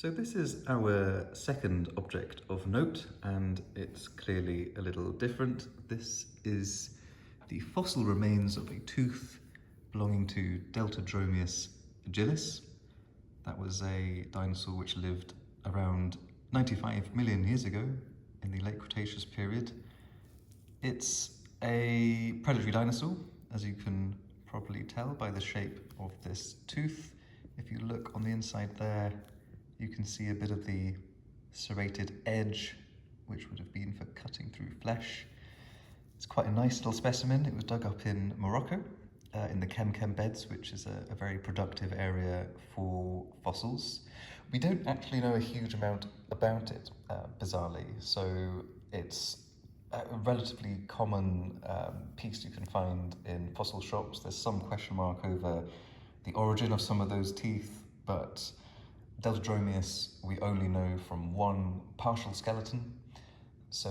So this is our second object of note, and it's clearly a little different. This is the fossil remains of a tooth belonging to Deltadromeus agilis. That was a dinosaur which lived around 95 million years ago in the late Cretaceous period. It's a predatory dinosaur, as you can probably tell by the shape of this tooth. If you look on the inside there, you can see a bit of the serrated edge, which would have been for cutting through flesh. It's quite a nice little specimen. It was dug up in Morocco, in the Chem beds, which is a very productive area for fossils. We don't actually know a huge amount about it, bizarrely, so it's a relatively common piece you can find in fossil shops. There's some question mark over the origin of some of those teeth, but Deltadromeus we only know from one partial skeleton. So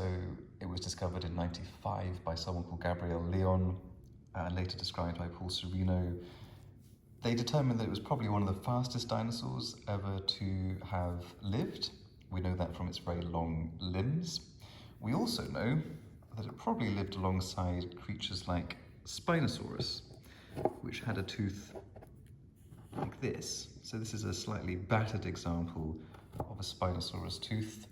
it was discovered in '95 by someone called Gabriel Leon, and later described by Paul Sereno. They determined that it was probably one of the fastest dinosaurs ever to have lived. We know that from its very long limbs. We also know that it probably lived alongside creatures like Spinosaurus, which had a tooth like this. So this is a slightly battered example of a Spinosaurus tooth.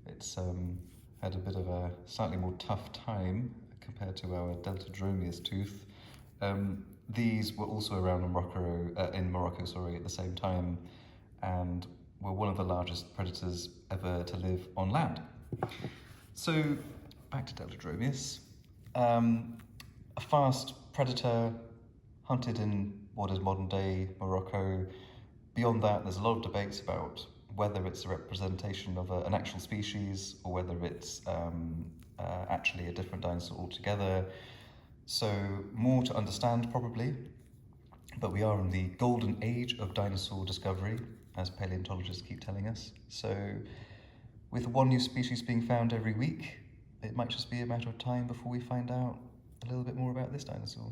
It's had a bit of a slightly more tough time compared to our Deltadromeus tooth. These were also around in Morocco, at the same time, and were one of the largest predators ever to live on land. So back to Deltadromeus. A fast predator, hunted in what is modern day Morocco. Beyond that, there's a lot of debates about whether it's a representation of an actual species or whether it's actually a different dinosaur altogether. So more to understand probably, but we are in the golden age of dinosaur discovery, as paleontologists keep telling us. So with one new species being found every week, it might just be a matter of time before we find out a little bit more about this dinosaur.